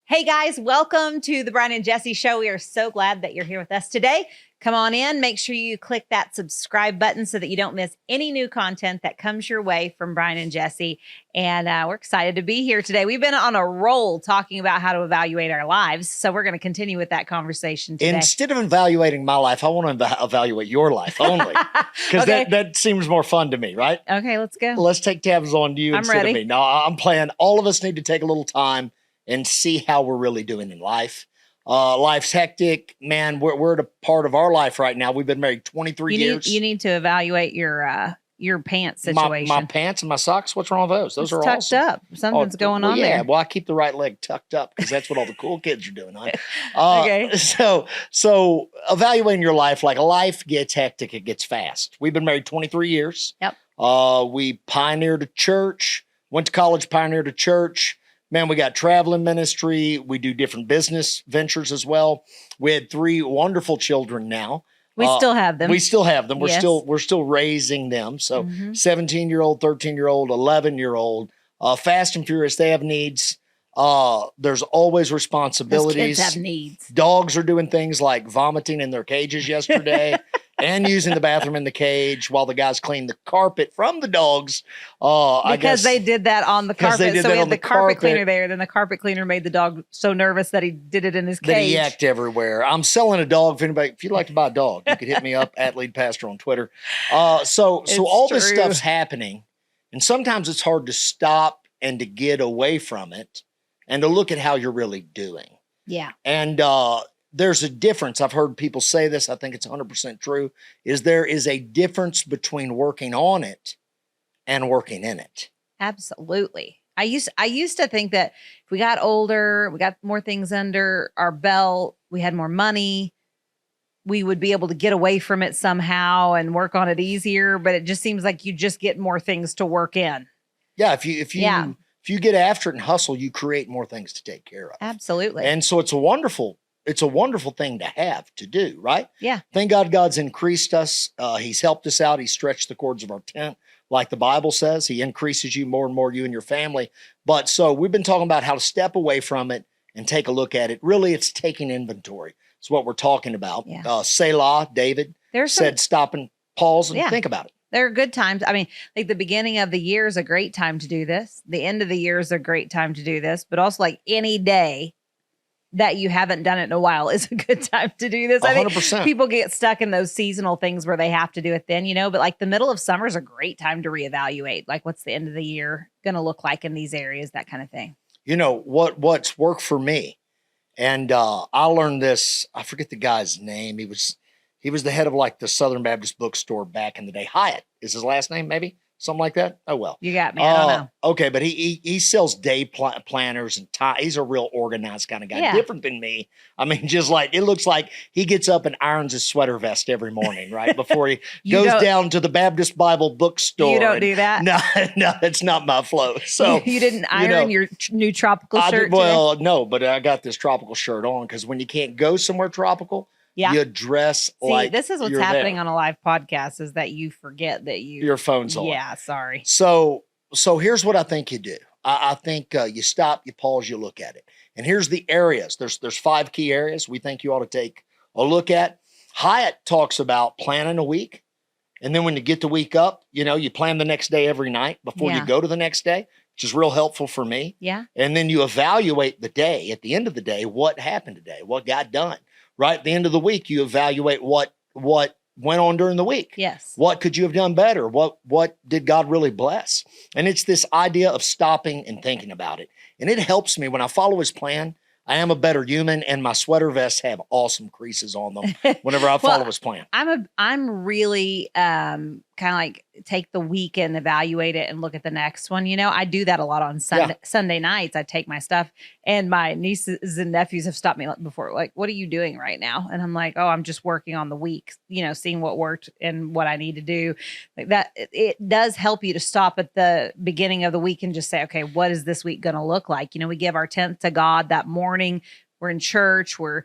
Hey guys, welcome to the Brian and Jessi show. We are so glad that you're here with us today. Come on in. Make sure you click that subscribe button so that you don't miss any new content that comes your way from Brian and Jessi. And we're excited to be here today. We've been on a roll talking about how to evaluate our lives. So we're going to continue with that conversation today. Instead of evaluating my life, I want to evaluate your life only. Because that seems more fun to me, right? Okay, let's go. Let's take tabs on you instead of me. No, I'm playing. All of us need to take a little time and see how we're really doing in life. Life's hectic, man. We're at a part of our life right now. We've been married 23 years. You need to evaluate your pants situation. My pants and my socks. What's wrong with those? Those are tucked awesome. Up. Something's going on there. Yeah. Well, I keep the right leg tucked up because that's what all the cool kids are doing. Huh? Okay. So evaluating your life, like life gets hectic, it gets fast. We've been married 23 years. Yep. We pioneered a church. Went to college, pioneered a church. Man, we got traveling ministry. We do different business ventures as well. We had 3 wonderful children now. We still have them. We still have them. Yes. We're still raising them. So 17-year-old, 13-year-old, 11-year-old, fast and furious. They have needs. There's always responsibilities. Those kids have needs. Dogs are doing things like vomiting in their cages yesterday and using the bathroom in the cage while the guys clean the carpet from the dogs. Because they did that on the carpet. So we had the carpet cleaner there. Then the carpet cleaner made the dog so nervous that he did it in his cage. That he yacked everywhere. I'm selling a dog. If you'd like to buy a dog, you could hit me up at Lead Pastor on Twitter. So all this stuff's happening. And sometimes it's hard to stop and to get away from it and to look at how you're really doing. Yeah. And there's a difference. I've heard people say this. I think it's 100% true. There is a difference between working on it and working in it. Absolutely. I used to think that if we got older, we got more things under our belt, we had more money, we would be able to get away from it somehow and work on it easier. But it just seems like you just get more things to work in. Yeah. If you get after it and hustle, you create more things to take care of. Absolutely. And so it's a wonderful thing to have, to do, right? Yeah. Thank God God's increased us. He's helped us out. He stretched the cords of our tent. Like the Bible says, he increases you more and more, you and your family. But so we've been talking about how to step away from it and take a look at it. Really, it's taking inventory. It's what we're talking about. Yeah. Selah, David said, stop and pause and think about it. There are good times. I mean, like the beginning of the year is a great time to do this. The end of the year is a great time to do this. But also like any day that you haven't done it in a while is a good time to do this. 100%. I think people get stuck in those seasonal things where they have to do it then, but like the middle of summer is a great time to reevaluate. Like what's the end of the year going to look like in these areas, that kind of thing. What's worked for me. And I learned this, I forget the guy's name. He was the head of like the Southern Baptist bookstore back in the day. Hyatt is his last name, maybe? Something like that? Oh, well. You got me. I don't know. Okay, but he sells day planners and he's a real organized kind of guy, different than me. I mean, just like, it looks like he gets up and irons his sweater vest every morning, right? Before he goes down to the Baptist Bible bookstore. You don't do that? No, that's not my flow. So you didn't iron your new tropical shirt? Well, no, but I got this tropical shirt on because when you can't go somewhere tropical, you dress like this is what's happening on a live podcast is that you forget that your phone's on. Yeah, sorry. So here's what I think you do. I think you stop, you pause, you look at it. And here's the areas. There's 5 key areas we think you ought to take a look at. Hyatt talks about planning a week. And then when you get the week up, you plan the next day every night before you go to the next day, which is real helpful for me. Yeah. And then you evaluate the day. At the end of the day, what happened today? What got done? Right at the end of the week, you evaluate what went on during the week. Yes. What could you have done better? What did God really bless? And it's this idea of stopping and thinking about it. And it helps me when I follow his plan. I am a better human, and my sweater vests have awesome creases on them whenever I follow his plan. I'm really kind of like take the week and evaluate it and look at the next one. I do that a lot on Sunday nights. I take my stuff, and my nieces and nephews have stopped me before. Like, what are you doing right now? And I'm like, oh, I'm just working on the week, seeing what worked and what I need to do. Like that, it does help you to stop at the beginning of the week and just say, okay, what is this week going to look like? We give our 10th to God that morning. We're in church. We're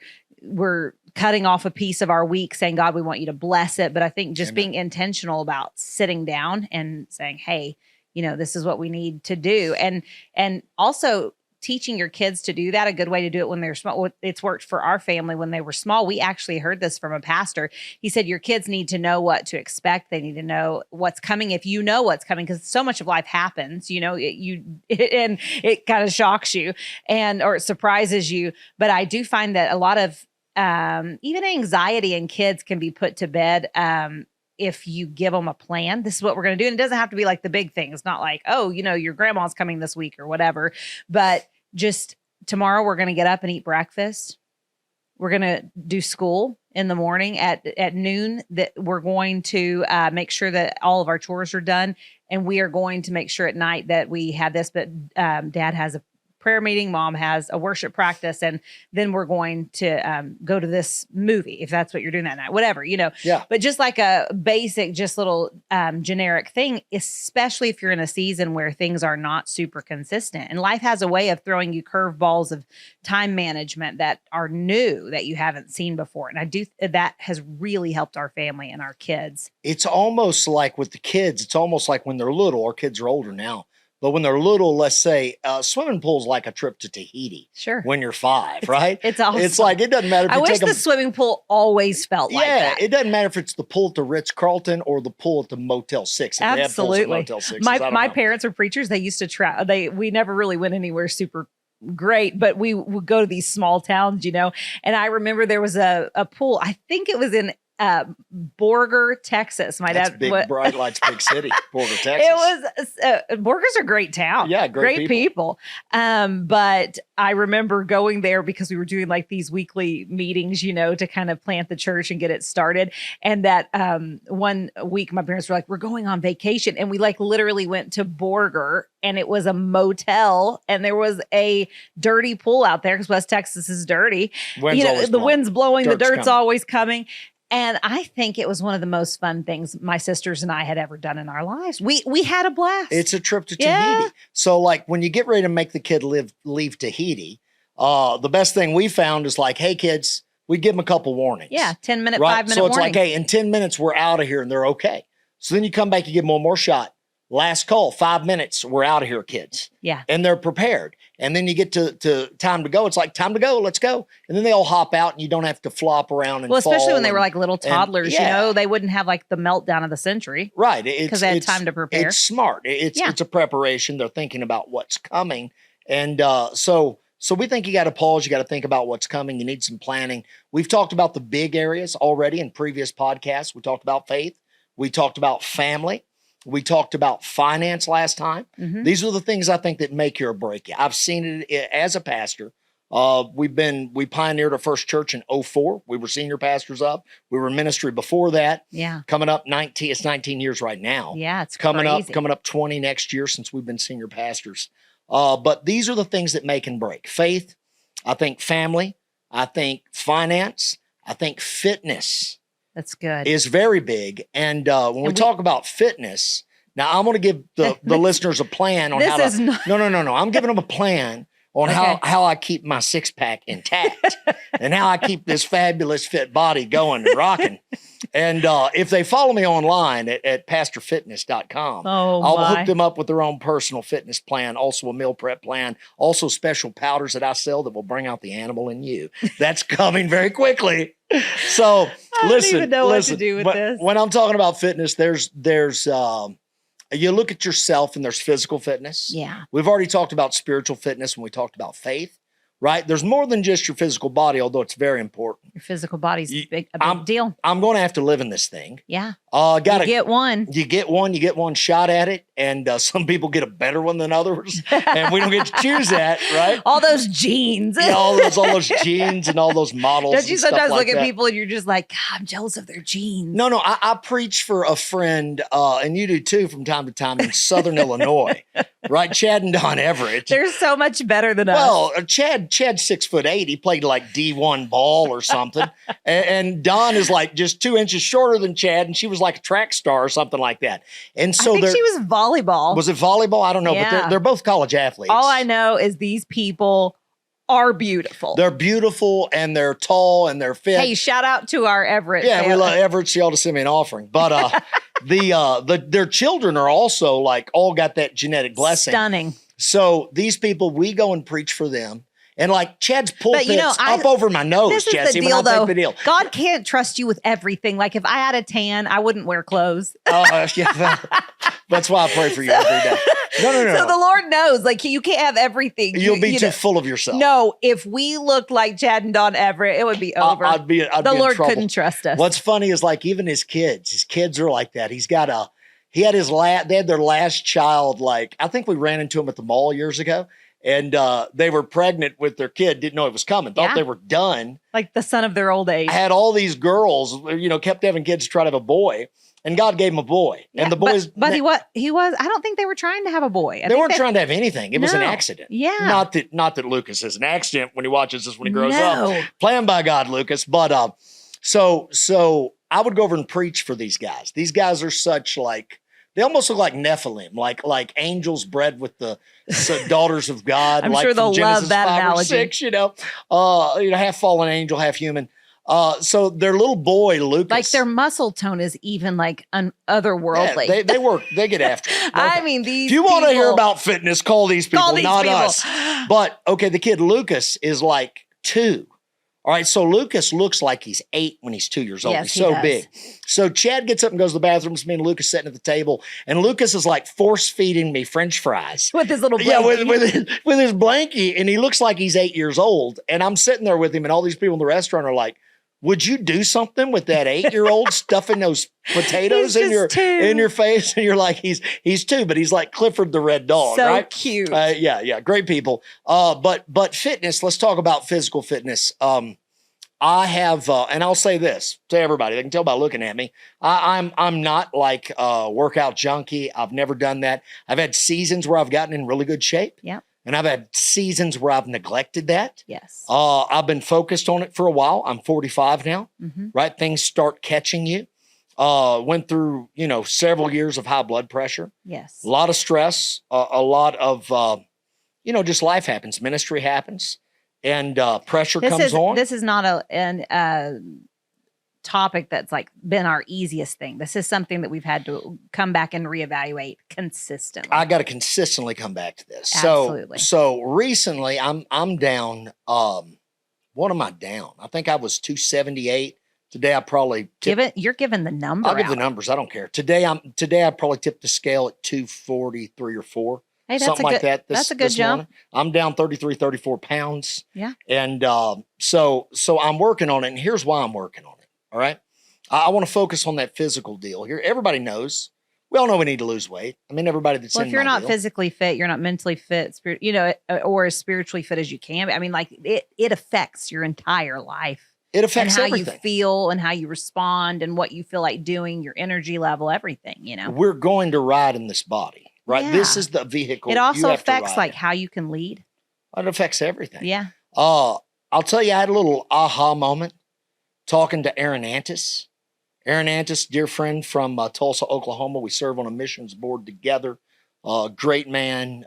cutting off a piece of our week saying, God, we want you to bless it. But I think just being intentional about sitting down and saying, hey, this is what we need to do. And also teaching your kids to do that, a good way to do it when they're small. It's worked for our family when they were small. We actually heard this from a pastor. He said, your kids need to know what to expect. They need to know what's coming. If you know what's coming, because so much of life happens, and it kind of shocks you or it surprises you. But I do find that a lot of even anxiety in kids can be put to bed if you give them a plan. This is what we're going to do. And it doesn't have to be like the big thing. It's not like, oh, your grandma's coming this week or whatever. But just tomorrow we're going to get up and eat breakfast. We're going to do school in the morning at noon. That we're going to make sure that all of our chores are done. And we are going to make sure at night that we have this. But Dad has a prayer meeting, Mom has a worship practice, and then we're going to go to this movie if that's what you're doing that night, whatever, Yeah. But just like a basic, just little generic thing, especially if you're in a season where things are not super consistent, and life has a way of throwing you curveballs of time management that are new that you haven't seen before. And that has really helped our family and our kids. It's almost like with the kids, it's almost like when they're little. Our kids are older now. But when they're little, let's say, swimming pool's like a trip to Tahiti. Sure. When you're 5, right? It's awesome. It's like, it doesn't matter if I you wish take them. the swimming pool always felt like that. Yeah, it doesn't matter if it's the pool at the Ritz-Carlton or the pool at the Motel 6. If they have pools at Absolutely. Motel 6s, I My don't know. parents are preachers. They used to we never really went anywhere super great, but we would go to these small towns, and I remember there was a pool. I think it was in Borger, Texas. That's big, Bright Lights, big city, Borger, Texas. It was Borger's a great town. Yeah, great people. But I remember going there because we were doing like these weekly meetings, to kind of plant the church and get it started. And that one week, my parents were like, "We're going on vacation," and we like literally went to Borger, and it was a motel, and there was a dirty pool out there because West Texas is dirty. Wind's blowing, the dirt's always coming. And I think it was one of the most fun things my sisters and I had ever done in our lives. We had a blast. It's a trip to Tahiti. So like when you get ready to make the kid leave Tahiti, the best thing we found is like, hey kids, we give them a couple warnings. Yeah, 10-minute, right? 5-minute So it's warning. like, hey, in 10 minutes, we're out of here and they're okay. So then you come back, you give them one more shot. Last call, 5 minutes, we're out of here, kids. Yeah. And they're prepared. And then you get to time to go. It's like, time to go, let's go. And then they all hop out and you don't have to flop around and especially when they fall were like little toddlers, they wouldn't have like the meltdown of the century. Right. Because they had time to prepare. It's smart. It's a preparation. They're thinking about what's coming. And so we think you got to pause. You got to think about what's coming. You need some planning. We've talked about the big areas already in previous podcasts. We talked about faith. We talked about family. We talked about finance last time. Mm-hmm. These are the things I think that make you or break you. I've seen it as a pastor. We pioneered our first church in 2004. We were senior pastors up. We were in ministry before that. Yeah. Coming up 19, it's 19 years right now. Yeah, it's coming crazy. Coming up 20 next year since we've been senior pastors. But these are the things that make and break. Faith, I think family, I think finance, I think fitness. That's good. Is very big. And when we talk about fitness, now I'm going to give the listeners a plan on how to. No. I'm giving them a plan on how I keep my six pack intact and how I keep this fabulous fit body going and rocking. And if they follow me online at pastorfitness.com, I'll hook them up with their own personal fitness plan, also a meal prep plan, also special powders that I sell that will bring out the animal in you. That's coming very quickly. So I don't even know what to do with this. When I'm talking about fitness, there's you look at yourself and there's physical fitness. Yeah. We've already talked about spiritual fitness when we talked about faith. Right? There's more than just your physical body, although it's very important. Your physical body's a big deal. I'm going to have to live in this thing. Yeah. You get one. You get one shot at it, and some people get a better one than others, and we don't get to choose that, right? All those genes. Yeah, all those genes and all those models. Don't you sometimes look at people and you're just like, God, I'm jealous of their genes? No, I preach for a friend, and you do too from time to time in Southern Illinois, right? Chad and Don Everett. They're so much better than us. Well, Chad's 6'8". He played like D1 ball or something. and Don is like just 2 inches shorter than Chad. And she was like a track star or something like that. And so I think she was volleyball. Was it volleyball? I don't know, but they're both college athletes. All I know is these people are beautiful. They're beautiful and they're tall and they're fit. Hey, shout out to our Everett. Yeah, we love Everett. She ought to send me an offering. But their children are also like all got that genetic blessing. Stunning. So these people, we go and preach for them. And like Chad's pulpit's up over my nose, this is Jessi, the deal, though. take the deal. God can't trust you with everything. Like if I had a tan, I wouldn't wear clothes. Yeah, that's why I pray for you every day. No. So the Lord knows, like you can't have everything. You'll be too full of yourself. No, if we looked like Chad and Don Everett, it would be over. I'd be the Lord couldn't trust us. What's funny is like even his kids are like that. They had their last child. Like I think we ran into him at the mall years ago. And they were pregnant with their kid, didn't know it was coming, thought they were done. Like the son of their old age. Had all these girls, kept having kids to try to have a boy. And God gave him a boy. Yeah, and the boys. But he was, I don't think they were trying to have a boy. They weren't trying to have anything. It was an accident. Yeah. Not that Lucas is an accident when he watches this when he grows up. Planned by God, Lucas. But so I would go over and preach for these guys. These guys are such like, they almost look like Nephilim, like angels bred with the daughters of God. I'm like sure they'll Genesis love that 5 analogy. or 6, half fallen angel, half human. So their little boy, Lucas. Like their muscle tone is even like otherworldly. Yeah, they work, they get after it. I mean, these If you want to hear about fitness, call these people, not people. us. But okay, the kid Lucas is like 2. All right, so Lucas looks like he's 8 when he's 2 years old. Yes, he's so does. big. So Chad gets up and goes to the bathroom. It's me and Lucas sitting at the table, and Lucas is like force feeding me French fries with his little blankie. Yeah, with his blankie, and he looks like he's 8 years old. And I'm sitting there with him, and all these people in the restaurant are like, "Would you do something with that 8-year-old stuffing those potatoes in your face?" And you're like, he's 2, but he's like Clifford the Red Dog, so right? Cute. Yeah, great people. But fitness. Let's talk about physical fitness. I have, and I'll say this to everybody. They can tell by looking at me. I'm not like a workout junkie. I've never done that. I've had seasons where I've gotten in really good shape. Yeah. And I've had seasons where I've neglected that. Yes. I've been focused on it for a while. I'm 45 now, right? Things start catching you. Went through, several years of high blood pressure. Yes. A lot of stress, a lot of, just life happens. Ministry happens. And pressure comes on. This is not a topic that's like been our easiest thing. This is something that we've had to come back and reevaluate consistently. I got to consistently come back to this. Absolutely. So recently I'm down. What am I down? I think I was 278. Today I probably you're giving the number. I'll give the numbers. I don't care. Today I probably tipped the scale at 243 or 4. Hey, that's something like that. That's a good jump. Morning. I'm down 33, 34 pounds. Yeah. And so I'm working on it. And here's why I'm working on it. All right. I want to focus on that physical deal here. Everybody knows. We all know we need to lose weight. I mean, everybody that's if you're not physically fit, you're not mentally fit, or as spiritually fit as you can. I mean, like it affects your entire life. It affects how everything. You feel and how you respond and what you feel like doing, your energy level, everything, We're going to ride in this body. Right. Yeah. This is the vehicle. It also affects like how you can lead. It affects everything. Yeah. I'll tell you, I had a little aha moment talking to Aaron Antis. Aaron Antis, dear friend from Tulsa, Oklahoma. We serve on a missions board together. Great man.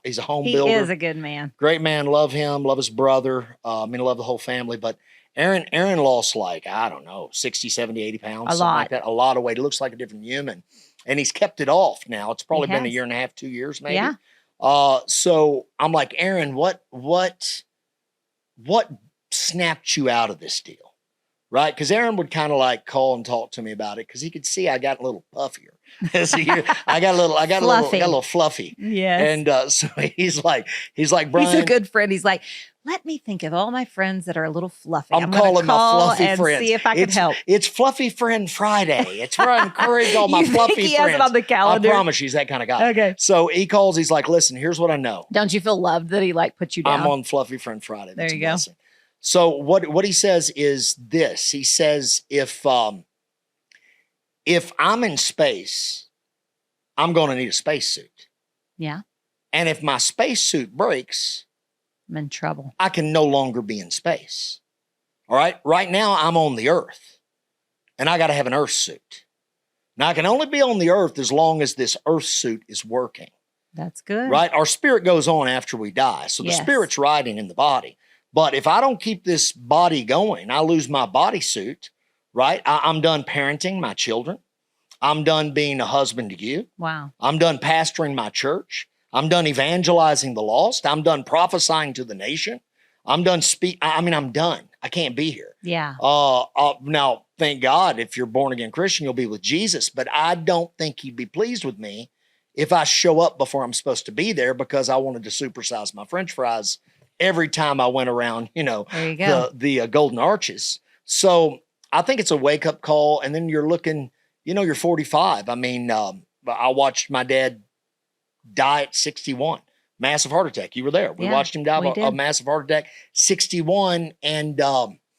He's a home builder. He is a good man. Great man. Love him. Love his brother. Love the whole family. But Aaron lost like, I don't know, 60, 70, 80 pounds. A lot. Like that. A lot of weight. He looks like a different human. And he's kept it off now. It's probably been a year and a half, 2 years maybe. Yeah. So I'm like, Aaron, what snapped you out of this deal? Right? Because Aaron would kind of like call and talk to me about it because he could see I got a little puffier as a year. I got a little fluffy. Yeah. And so he's like, Brian. He's a good friend. He's like, let me think of all my friends that are a little fluffy. I'm calling my fluffy friends. See if I can help. It's Fluffy Friend Friday. It's where I encourage all my fluffy friends. He has it on the calendar. I promise you, he's that kind of guy. Okay. So he calls. He's like, listen, here's what I know. Don't you feel loved that he like put you down? I'm on Fluffy Friend Friday. There you go. So what he says is this. He says if I'm in space, I'm going to need a spacesuit. Yeah. And if my spacesuit breaks, I'm in trouble. I can no longer be in space. All right. Right now, I'm on the Earth, and I got to have an Earth suit. Now, I can only be on the Earth as long as this Earth suit is working. That's good. Right. Our spirit goes on after we die. So the spirit's riding in the body. But if I don't keep this body going, I lose my bodysuit. Right. I'm done parenting my children. I'm done being a husband to you. Wow. I'm done pastoring my church. I'm done evangelizing the lost. I'm done prophesying to the nation. I'm done I'm done. I can't be here. Yeah. Now, thank God, if you're born again Christian, you'll be with Jesus. But I don't think he'd be pleased with me if I show up before I'm supposed to be there because I wanted to supersize my French fries every time I went around, there you go. the Golden Arches. So I think it's a wake up call. And then you're looking, you're 45. I mean, I watched my dad die at 61. Massive heart attack. You were there. We watched him die of a massive heart attack, 61, and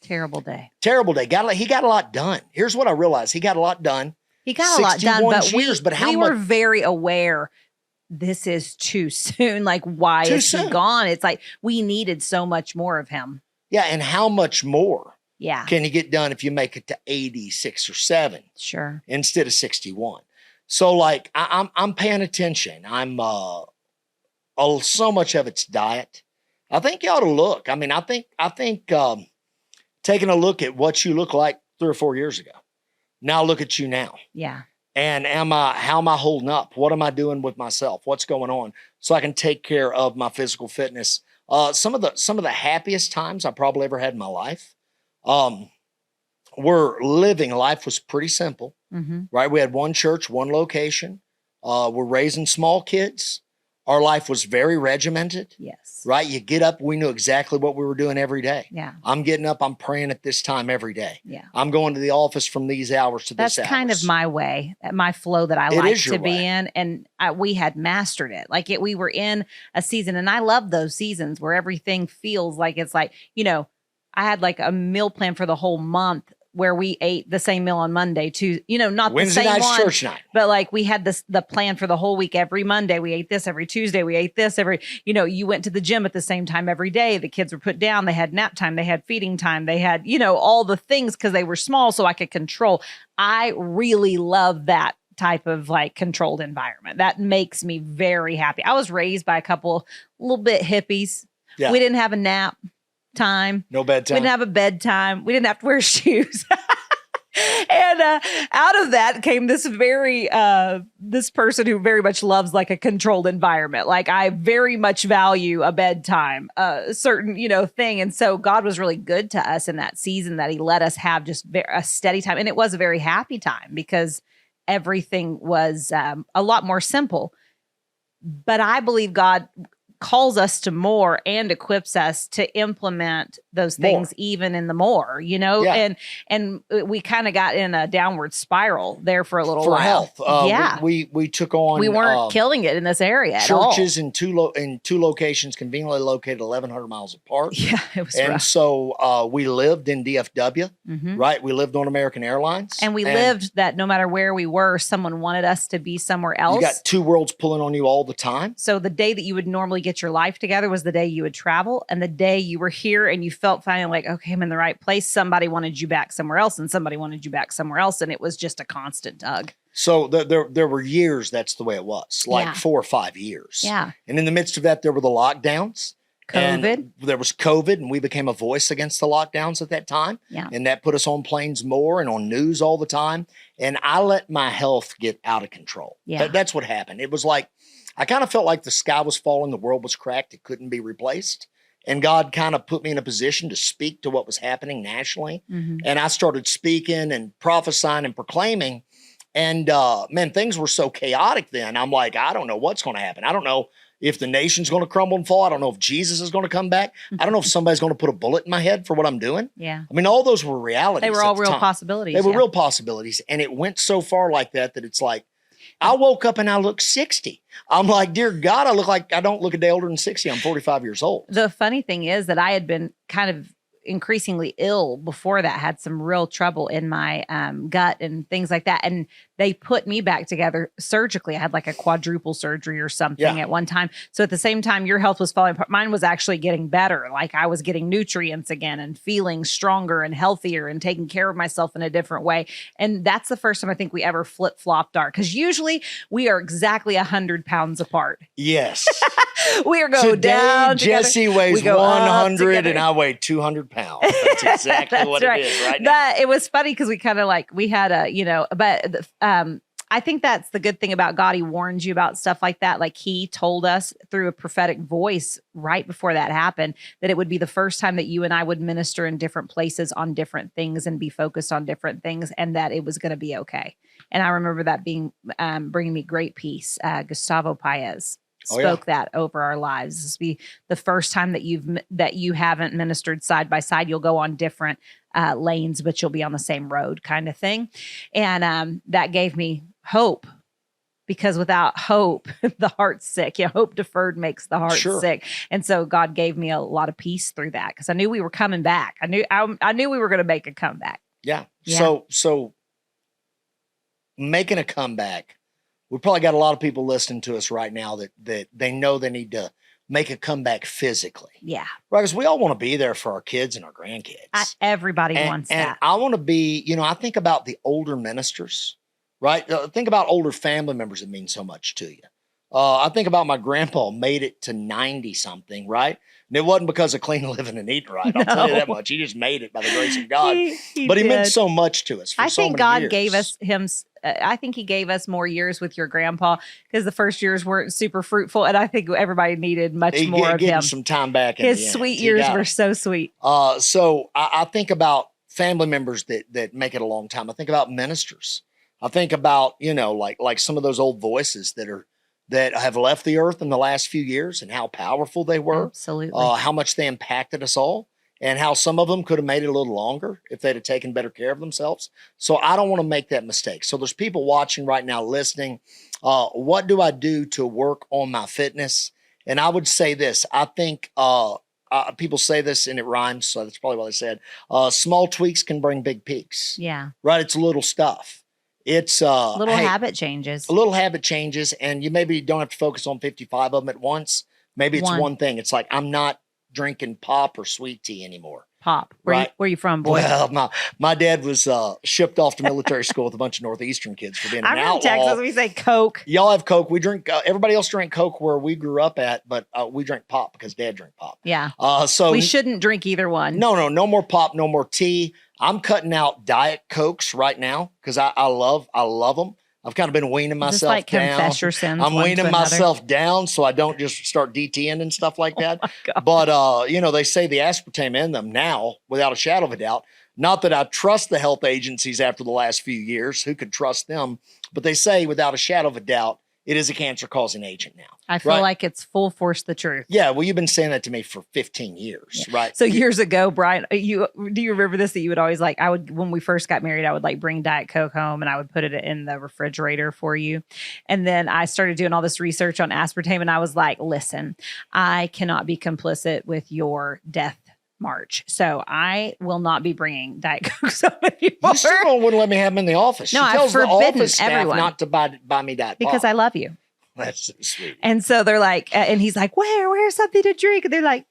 terrible day. Terrible day. He got a lot done. Here's what I realized. He got a lot done. He got a lot done, but years, we were very aware this is too soon. Like, why is he gone? It's like we needed so much more of him. Yeah, and how much more can you get done if you make it to 86 or 7? Sure. Instead of 61. So like I'm paying attention. I'm so much of it's diet. I think you ought to look. I mean, I think taking a look at what you look like 3 or 4 years ago. Now look at you now. Yeah. And how am I holding up? What am I doing with myself? What's going on? So I can take care of my physical fitness. Some of the happiest times I probably ever had in my life. Life was pretty simple, right? We had one church, one location. We're raising small kids. Our life was very regimented. Yes. Right? You get up, we knew exactly what we were doing every day. Yeah. I'm getting up, I'm praying at this time every day. Yeah. I'm going to the office from these hours to this hours. That's kind of my way, my flow that I like to be in. And we had mastered it. Like we were in a season, and I love those seasons where everything feels like it's like, I had like a meal plan for the whole month where we ate the same meal on Monday to, not Wednesday the same night's one, church night. But like we had the plan for the whole week. Every Monday we ate this, every Tuesday we ate this, you went to the gym at the same time every day. The kids were put down. They had nap time. They had feeding time. They had, all the things because they were small so I could control. I really love that type of like controlled environment. That makes me very happy. I was raised by a couple little bit hippies. Yeah. We didn't have a nap time. No bedtime. We didn't have a bedtime. We didn't have to wear shoes. And out of that came this this person who very much loves like a controlled environment. Like I very much value a bedtime, a certain, thing. And so God was really good to us in that season that he let us have just a steady time. And it was a very happy time because everything was a lot more simple. But I believe God calls us to more and equips us to implement those things even in the more, and we kind of got in a downward spiral there for a little while. Health. We took on, we weren't killing it in this area at all. Churches in two locations conveniently located 1,100 miles apart. Yeah, it was rough. And so we lived in DFW, right? We lived on American Airlines. And we lived that no matter where we were, someone wanted us to be somewhere else. You got two worlds pulling on you all the time. So the day that you would normally get your life together was the day you would travel, and the day you were here and you felt finally like, okay, I'm in the right place. Somebody wanted you back somewhere else, and somebody wanted you back somewhere else, and it was just a constant tug. So there were years that's the way it was, like 4 or 5 years. Yeah. And in the midst of that, there were the lockdowns. COVID. There was COVID, and we became a voice against the lockdowns at that time. Yeah. And that put us on planes more and on news all the time. And I let my health get out of control. Yeah. That's what happened. It was like, I kind of felt like the sky was falling, the world was cracked, it couldn't be replaced. And God kind of put me in a position to speak to what was happening nationally. And I started speaking and prophesying and proclaiming. And man, things were so chaotic then. I'm like, I don't know what's going to happen. I don't know if the nation's going to crumble and fall. I don't know if Jesus is going to come back. I don't know if somebody's going to put a bullet in my head for what I'm doing. Yeah. I mean, all those were realities. They were all real possibilities. They were real possibilities. And it went so far like that it's like, I woke up and I looked 60. I'm like, dear God, I don't look a day older than 60. I'm 45 years old. The funny thing is that I had been kind of increasingly ill before that, had some real trouble in my gut and things like that. And they put me back together surgically. I had like a quadruple surgery or something at one time. So at the same time, your health was falling apart. Mine was actually getting better. Like I was getting nutrients again and feeling stronger and healthier and taking care of myself in a different way. And that's the first time I think we ever flip-flopped because usually we are exactly 100 pounds apart. Yes. We are going down together. Jessi weighs 100 and I weigh 200 pounds. That's exactly what right. it is right now. It was funny because we kind of like, we had a, I think that's the good thing about God. He warns you about stuff like that. Like he told us through a prophetic voice right before that happened that it would be the first time that you and I would minister in different places on different things and be focused on different things, and that it was going to be okay. And I remember that being bringing me great peace. Gustavo Paez spoke that over our lives. This will be the first time that you haven't ministered side by side. You'll go on different lanes, but you'll be on the same road, kind of thing. And that gave me hope, because without hope, the heart's sick. Hope deferred makes the heart sick. And so God gave me a lot of peace through that, because I knew we were coming back. I knew we were going to make a comeback. Yeah. So making a comeback, we probably got a lot of people listening to us right now that they know they need to make a comeback physically. Yeah. Right. Because we all want to be there for our kids and our grandkids. Everybody wants that. And I want to be, I think about the older ministers, right? Think about older family members that mean so much to you. I think about my grandpa made it to 90 something, right? And it wasn't because of clean living and eating right. I'll tell you that much. He just made it by the grace of God. He meant so much to us. I think God gave us him. I think he gave us more years with your grandpa, because the first years weren't super fruitful. And I think everybody needed much more of him. Some time back. His sweet years were so sweet. So I think about family members that make it a long time. I think about ministers. I think about, like some of those old voices that have left the earth in the last few years, and how powerful they were. Absolutely. How much they impacted us all, and how some of them could have made it a little longer if they'd have taken better care of themselves. So I don't want to make that mistake. So there's people watching right now, listening. What do I do to work on my fitness? And I would say this. I think people say this and it rhymes, so that's probably what I said. Small tweaks can bring big peaks. Yeah. Right? It's little stuff. It's habit changes. A little habit changes, and you maybe don't have to focus on 55 of them at once. Maybe it's one thing. It's like, I'm not drinking pop or sweet tea anymore. Pop. Where you from, boy? Well, my dad was shipped off to military school with a bunch of Northeastern kids for being an outlaw. I'm from Texas. We say Coke. Y'all have Coke. We drink. Everybody else drank Coke where we grew up at, but we drank pop because Dad drank pop. Yeah. So we shouldn't drink either one. No more pop. No more tea. I'm cutting out Diet Cokes right now because I love them. I've kind of been weaning myself like down. Confess your sins. I'm weaning myself down so I don't just start DTing and stuff like that. Oh but, they say the aspartame in them now, without a shadow of a doubt. Not that I trust the health agencies after the last few years. Who could trust them? But they say without a shadow of a doubt, it is a cancer-causing agent now. I feel like it's full force the truth. Yeah, well, you've been saying that to me for 15 years, right? So years ago, Brian, do you remember this? That you would always when we first got married, I would bring Diet Coke home and I would put it in the refrigerator for you. And then I started doing all this research on aspartame, and I was like, listen, I cannot be complicit with your death march. So I will not be bringing Diet Coke anymore. You still wouldn't let me have them in the office. No, she tells the office staff everyone not to buy me Diet Pop. Because I love you. That's so sweet. And so they're like, and he's like, where's something to drink? And they're like,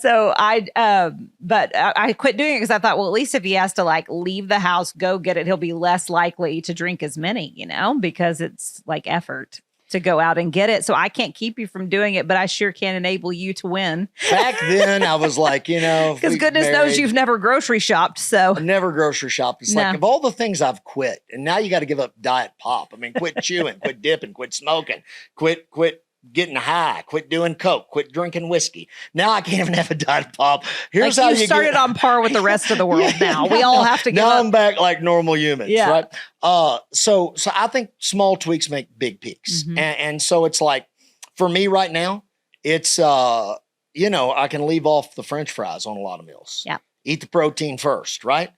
so I quit doing it because I thought, well, at least if he has to leave the house, go get it, he'll be less likely to drink as many, because it's effort to go out and get it. So I can't keep you from doing it, but I sure can enable you to win. Back then I was like, because goodness knows you've never grocery shopped. So I've never grocery shopped. It's like, of all the things I've quit, and now you got to give up Diet Pop. I mean, quit chewing, quit dipping, quit smoking, quit getting high, quit doing Coke, quit drinking whiskey. Now I can't even have a Diet Pop. Here's how you started on par with the rest of the world. Now we all have to give up. I'm back like normal humans, right? So I think small tweaks make big peaks. Mm-hmm. And so it's like, for me right now, it's, I can leave off the French fries on a lot of meals. Yeah. Eat the protein first, right?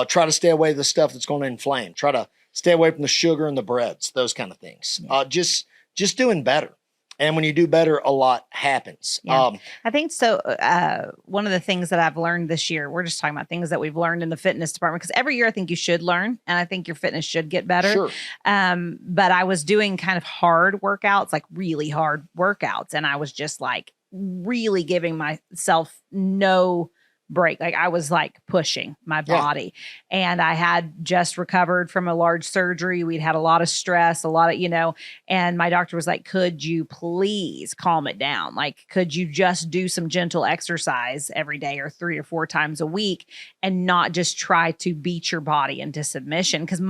Try to stay away from the stuff that's going to inflame. Try to stay away from the sugar and the breads, those kind of things. Yeah. Just doing better. And when you do better, a lot happens. Yeah. I think so. One of the things that I've learned this year, we're just talking about things that we've learned in the fitness department, because every year I think you should learn, and I think your fitness should get better. Sure. But I was doing kind of hard workouts, really hard workouts. And I was just really giving myself no break. Like I was like pushing my body, and I had just recovered from a large surgery. We'd had a lot of stress, a lot of, and my doctor was like, could you please calm it down? Like, could you just do some gentle exercise every day or 3 or 4 times a week and not just try to beat your body into submission? Cause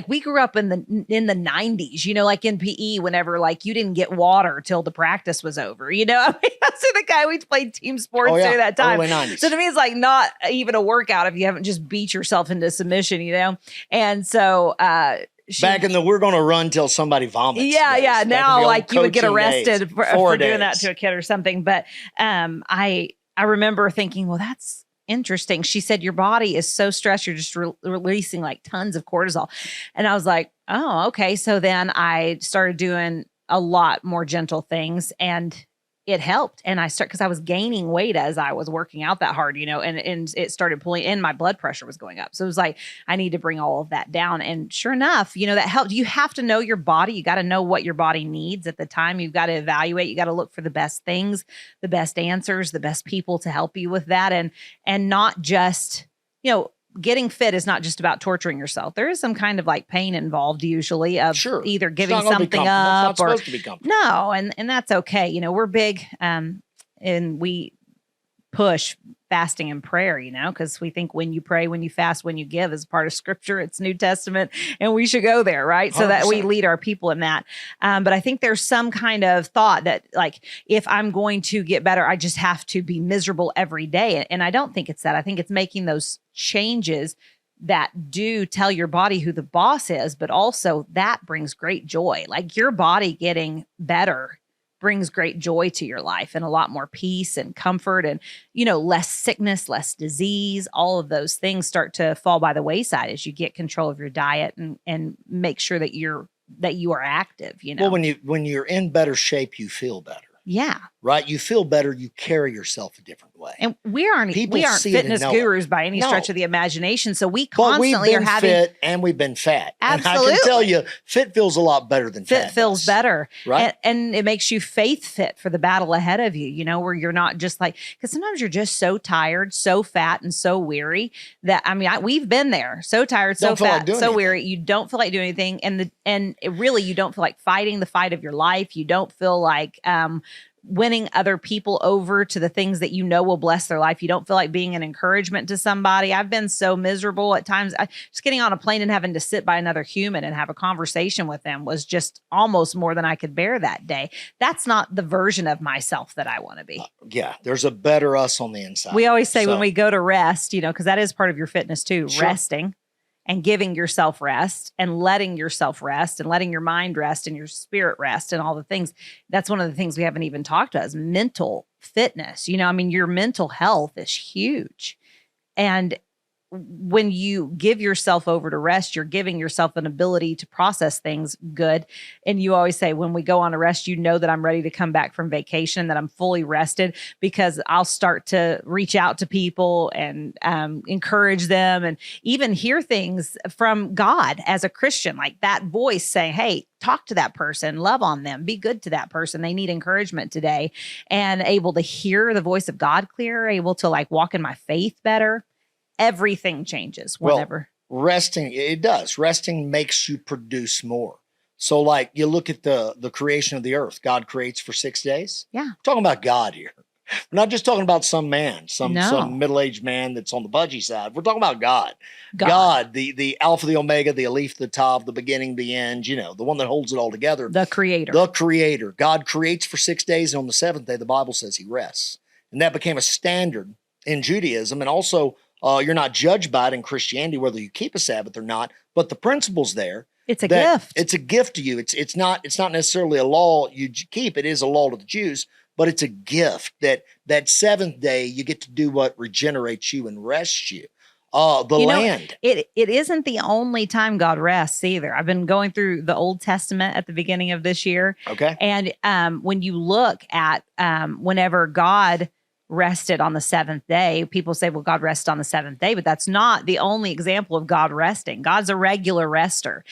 we grew up in the 90s, like in PE, whenever like you didn't get water till the practice was over, I mean, that's the guy we played team sports through that time. Early 90s. So to me, it's like not even a workout if you haven't just beat yourself into submission, And so, back in the we're going to run till somebody vomits. Yeah. Now, like you would get arrested for doing that to a kid or something. But I remember thinking, well, that's interesting. She said, your body is so stressed. You're just releasing like tons of cortisol. And I was like, oh, okay. So then I started doing a lot more gentle things, and it helped. And because I was gaining weight as I was working out that hard, and it started pulling in, my blood pressure was going up. So it was like, I need to bring all of that down. And sure enough, that helped. You have to know your body. You got to know what your body needs at the time. You've got to evaluate. You got to look for the best things, the best answers, the best people to help you with that. And not just, getting fit is not just about torturing yourself. There is some kind of like pain involved usually of either giving something up or no. And that's okay. We're big, and we push fasting and prayer, because we think when you pray, when you fast, when you give is part of scripture, it's New Testament, and we should go there. Right. 100%. So that we lead our people in that. But I think there's some kind of thought that like, if I'm going to get better, I just have to be miserable every day. And I don't think it's that. I think it's making those changes that do tell your body who the boss is, but also that brings great joy. Like your body getting better brings great joy to your life and a lot more peace and comfort and, less sickness, less disease. All of those things start to fall by the wayside as you get control of your diet and make sure that you are active, Well, when you're in better shape, you feel better. Yeah. Right. You feel better. You carry yourself a different way. And we aren't fitness gurus by any stretch of the imagination. So we constantly are having fit and we've been fat. Absolutely. And I can tell you, fit feels a lot better than fat. Fit feels better. Right. And it makes you faith fit for the battle ahead of you, where you're not just like, because sometimes you're just so tired, so fat, and so weary that, we've been there. So tired, so fat, so weary. You don't feel like doing anything. And really, you don't feel like fighting the fight of your life. You don't feel like, winning other people over to the things that will bless their life. You don't feel like being an encouragement to somebody. I've been so miserable at times. Just getting on a plane and having to sit by another human and have a conversation with them was just almost more than I could bear that day. That's not the version of myself that I want to be. There's a better us on the inside. We always say when we go to rest, because that is part of your fitness too, resting. And giving yourself rest and letting yourself rest and letting your mind rest and your spirit rest and all the things. That's one of the things we haven't even talked about is mental fitness. Your mental health is huge. And when you give yourself over to rest, you're giving yourself an ability to process things good. And you always say, when we go on a rest, that I'm ready to come back from vacation, that I'm fully rested, because I'll start to reach out to people and encourage them and even hear things from God as a Christian, like that voice saying, hey, talk to that person, love on them, be good to that person. They need encouragement today, and able to hear the voice of God clearer, able to like walk in my faith better. Everything changes whenever. Well, resting, it does. Resting makes you produce more. So like you look at the creation of the earth, God creates for 6 days. Yeah. We're talking about God here. We're not just talking about some man, some middle-aged man that's on the budgie side. We're talking about God. God, the Alpha, the Omega, the Aleph, the Tav, the beginning, the end, the one that holds it all together. The creator. The creator. God creates for 6 days, and on the seventh day, the Bible says he rests. And that became a standard in Judaism, and also you're not judged by it in Christianity, whether you keep a Sabbath or not, but the principle's there. It's a gift. It's a gift to you. It's not necessarily a law you keep. It is a law to the Jews, but it's a gift that seventh day you get to do what regenerates you and rests you. Land. It isn't the only time God rests either. I've been going through the Old Testament at the beginning of this year. Okay. And when you look at whenever God rested on the seventh day, people say, well, God rests on the seventh day, but that's not the only example of God resting. God's a regular rester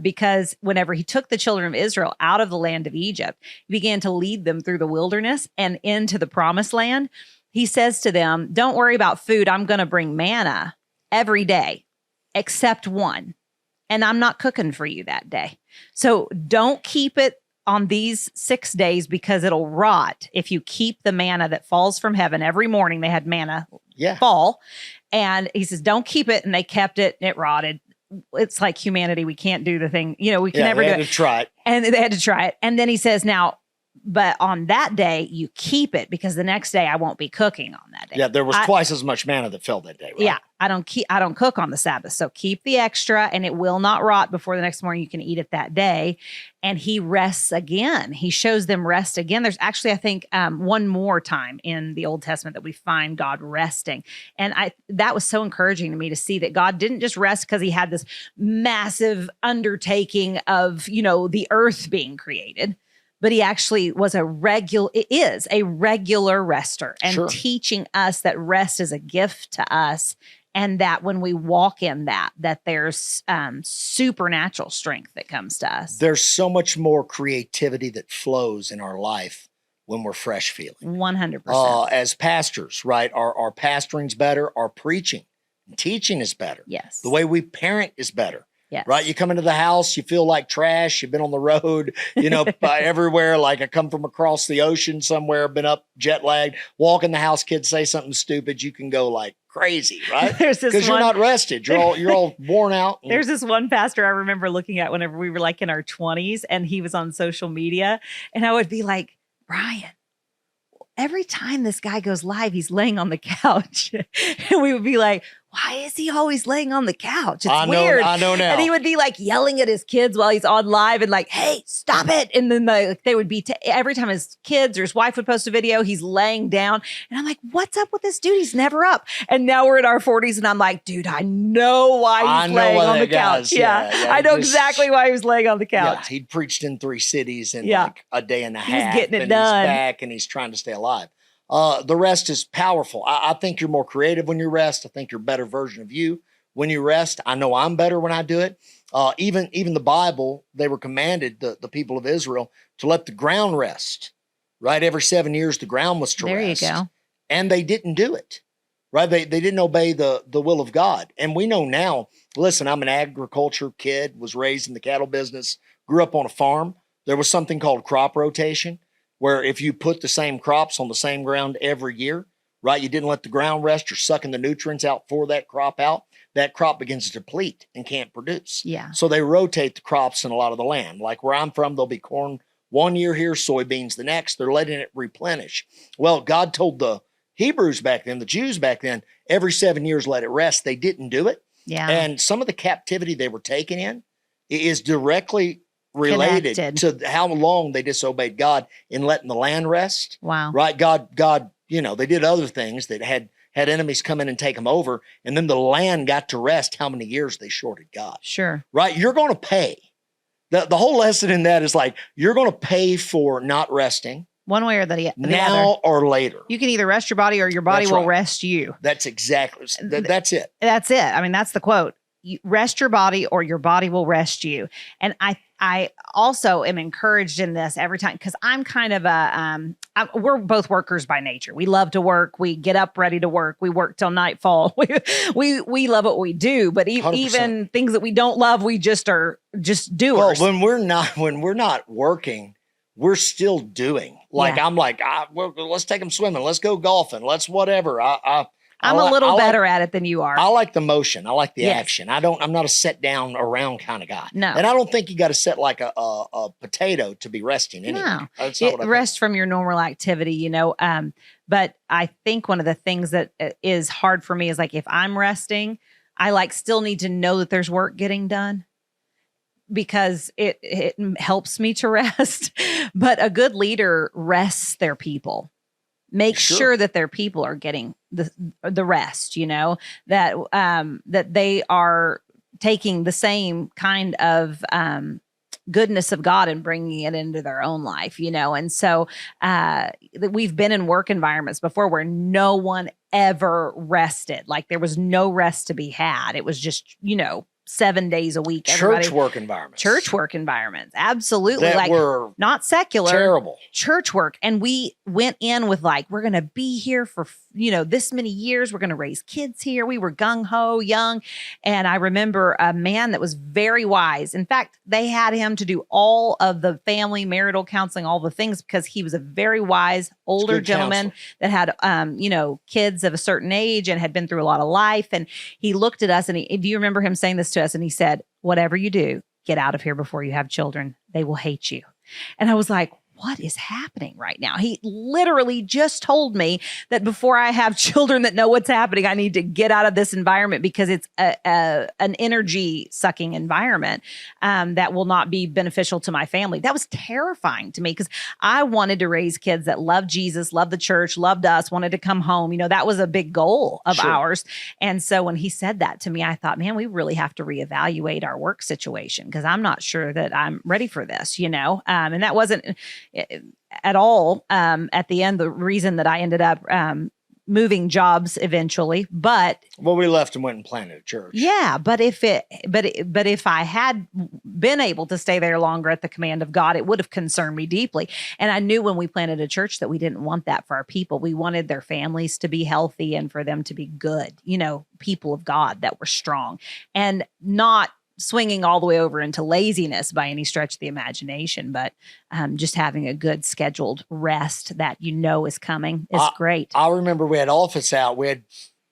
because whenever he took the children of Israel out of the land of Egypt, he began to lead them through the wilderness and into the promised land. he says to them, don't worry about food. I'm going to bring manna every day except one. And I'm not cooking for you that day. So don't keep it on these 6 days because it'll rot. If you keep the manna that falls from heaven every morning, they had manna fall. And he says, don't keep it. And they kept it and it rotted. It's like humanity. We can't do the thing. We can never do it. They had to try it. And they had to try it. And then he says, now, but on that day, you keep it because the next day I won't be cooking on that day. Yeah, there was twice as much manna that fell that day, right? Yeah, I don't cook on the Sabbath. So keep the extra and it will not rot before the next morning. You can eat it that day. And he rests again. He shows them rest again. There's actually, I think, one more time in the Old Testament that we find God resting. And that was so encouraging to me to see that God didn't just rest because he had this massive undertaking of, the earth being created. But he actually is a regular rester and teaching us that rest is a gift to us. And that when we walk in that there's supernatural strength that comes to us. There's so much more creativity that flows in our life when we're fresh feeling. 100%. As pastors, right? Our pastoring's better. Our preaching and teaching is better. Yes. The way we parent is better. Yes. Right. You come into the house, you feel like trash. You've been on the road, everywhere. Like I come from across the ocean somewhere, been up jet lagged, walk in the house, kids say something stupid. You can go like crazy, right? Because you're not rested. You're all worn out. There's this one pastor I remember looking at whenever we were like in our 20s and he was on social media. And I would be like, Brian, every time this guy goes live, he's laying on the couch. And we would be like, why is he always laying on the couch? It's weird. I know now. And he would be like yelling at his kids while he's on live and like, hey, stop it. And then they would be, every time his kids or his wife would post a video, he's laying down. And I'm like, what's up with this dude? He's never up. And now we're in our 40s and I'm like, dude, I know why he's laying on the couch. Yeah, I know exactly why he was laying on the couch. Yeah, he'd preached in 3 cities in like a day and a half. He's getting it and done. He's back and he's trying to stay alive. The rest is powerful. I think you're more creative when you rest. I think you're a better version of you when you rest. I know I'm better when I do it. Even the Bible, they were commanded, the people of Israel, to let the ground rest, right? Every 7 years, the ground was to rest. There you go. And they didn't do it, right? They didn't obey the will of God. And we know now, listen, I'm an agriculture kid, was raised in the cattle business, grew up on a farm. There was something called crop rotation, where if you put the same crops on the same ground every year, right, you didn't let the ground rest, you're sucking the nutrients out for that crop begins to deplete and can't produce. Yeah. So they rotate the crops in a lot of the land. Like where I'm from, there'll be corn one year here, soybeans the next. They're letting it replenish. Well, God told the Hebrews back then, the Jews back then, every 7 years let it rest. They didn't do it. Yeah. And some of the captivity they were taken in is directly related to how long they disobeyed God in letting the land rest. Wow. Right. God, they did other things that had enemies come in and take them over. And then the land got to rest how many years they shorted God. Sure. Right. You're going to pay. The whole lesson in that is like, you're going to pay for not resting. One way or the other. Now or later. You can either rest your body or your body will rest you. That's exactly. That's it. That's it. I mean, that's the quote. You rest your body or your body will rest you. And I also am encouraged in this every time because I'm kind of we're both workers by nature. We love to work. We get up ready to work. We work till nightfall. We love what we do, but even things that we don't love, we just are just doers. Well, when we're not working, we're still doing. Like I'm like, let's take them swimming. Let's go golfing. Let's whatever. I'm a little better at it than you are. I like the motion. I like the action. I'm not a sit down around kind of guy. No. And I don't think you got to sit like a potato to be resting anyway. No. That's not what I rest from your normal activity, But I think one of the things that is hard for me is like if I'm resting, I still need to know that there's work getting done because it helps me to rest. But a good leader rests their people. Make sure that their people are getting the rest, that they are taking the same kind of goodness of God and bringing it into their own life, And so we've been in work environments before where no one ever rested. Like there was no rest to be had. It was just, 7 days a week. Church work environments. Church work environments. Absolutely. That like were not secular. terrible. Church work. And we went in with like, we're going to be here for, this many years. We're going to raise kids here. We were gung-ho, young. And I remember a man that was very wise. In fact, they had him to do all of the family marital counseling, all the things, because he was a very wise older gentleman that had, kids of a certain age and had been through a lot of life. And he looked at us and do you remember him saying this to us? And he said, whatever you do, get out of here before you have children. They will hate you. And I was like, what is happening right now? He literally just told me that before I have children that know what's happening, I need to get out of this environment because it's an energy sucking environment that will not be beneficial to my family. That was terrifying to me because I wanted to raise kids that loved Jesus, loved the church, loved us, wanted to come home. That was a big goal of ours. And so when he said that to me, I thought, man, we really have to reevaluate our work situation because I'm not sure that I'm ready for this, and that wasn't at all at the end the reason that I ended up moving jobs eventually, but we left and went and planted a church. Yeah, but if I had been able to stay there longer at the command of God, it would have concerned me deeply. And I knew when we planted a church that we didn't want that for our people. We wanted their families to be healthy and for them to be good, people of God that were strong and not swinging all the way over into laziness by any stretch of the imagination, but just having a good scheduled rest that is coming is great. I remember we had office hours. We had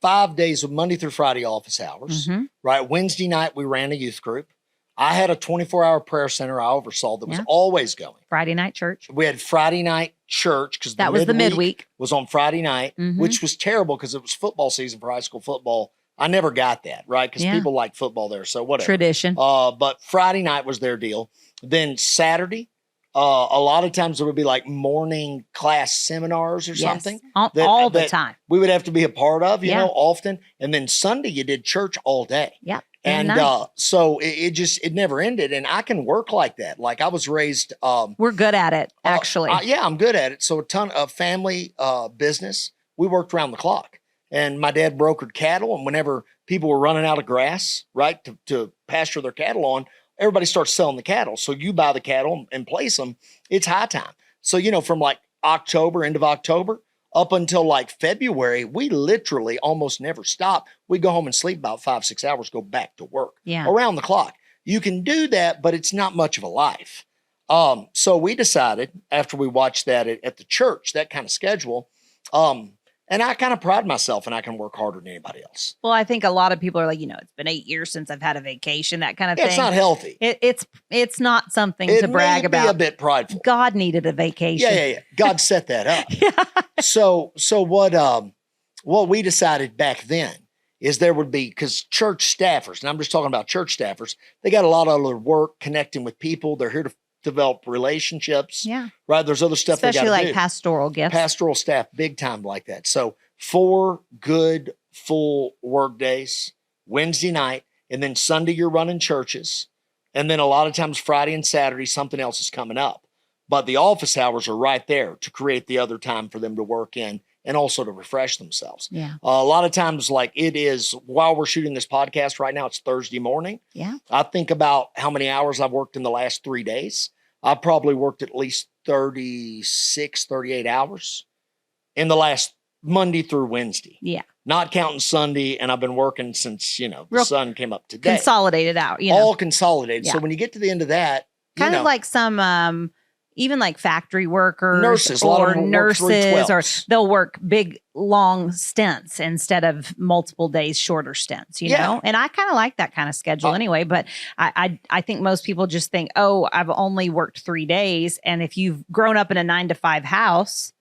5 days of Monday through Friday office hours, right? Wednesday night, we ran a youth group. I had a 24-hour prayer center I oversaw that was always going. Friday night church. We had Friday night church because that was the midweek was on Friday night, which was terrible because it was football season for high school football. I never got that, right? Because people like football there, so whatever. Tradition. But Friday night was their deal. Then Saturday, a lot of times there would be like morning class seminars or something. All the time. We would have to be a part of, often. And then Sunday, you did church all day. Yeah. And so it never ended. And I can work like that. Like I was raised. We're good at it, actually. I'm good at it. So a ton of family business. We worked around the clock. And my dad brokered cattle. And whenever people were running out of grass, right, to pasture their cattle on, everybody starts selling the cattle. So you buy the cattle and place them. It's high time. So, from like end of October, up until like February, we literally almost never stop. We go home and sleep about 5-6 hours, go back to work around the clock. You can do that, but it's not much of a life. So we decided after we watched that at the church, that kind of schedule, and I kind of pride myself and I can work harder than anybody else. Well, I think a lot of people are like, it's been 8 years since I've had a vacation, that kind of thing. It's not healthy. It's not something to brag about. Be a bit prideful. God needed a vacation. Yeah. God set that up. So what we decided back then is there would be, because church staffers, and I'm just talking about church staffers, they got a lot of other work connecting with people. They're here to develop relationships. Yeah. Right. There's other stuff especially they got to like do. Pastoral gifts. Pastoral staff, big time like that. So 4 good full work days, Wednesday night, and then Sunday you're running churches. And then a lot of times Friday and Saturday, something else is coming up. But the office hours are right there to create the other time for them to work in and also to refresh themselves. Yeah. A lot of times, like it is, while we're shooting this podcast right now, it's Thursday morning. Yeah. I think about how many hours I've worked in the last 3 days. I probably worked at least 36, 38 hours in the last Monday through Wednesday. Yeah. Not counting Sunday. And I've been working since, the sun came up today. Consolidated out, All consolidated. Yeah. So when you get to the end of that, kind of like some, even like factory workers, nurses, or nurses, or they'll work big, long stints instead of multiple days, shorter stints, you know? And I kind of like that kind of schedule anyway, but I think most people just think, oh, I've only worked 3 days. And if you've grown up in a 9-to-5 house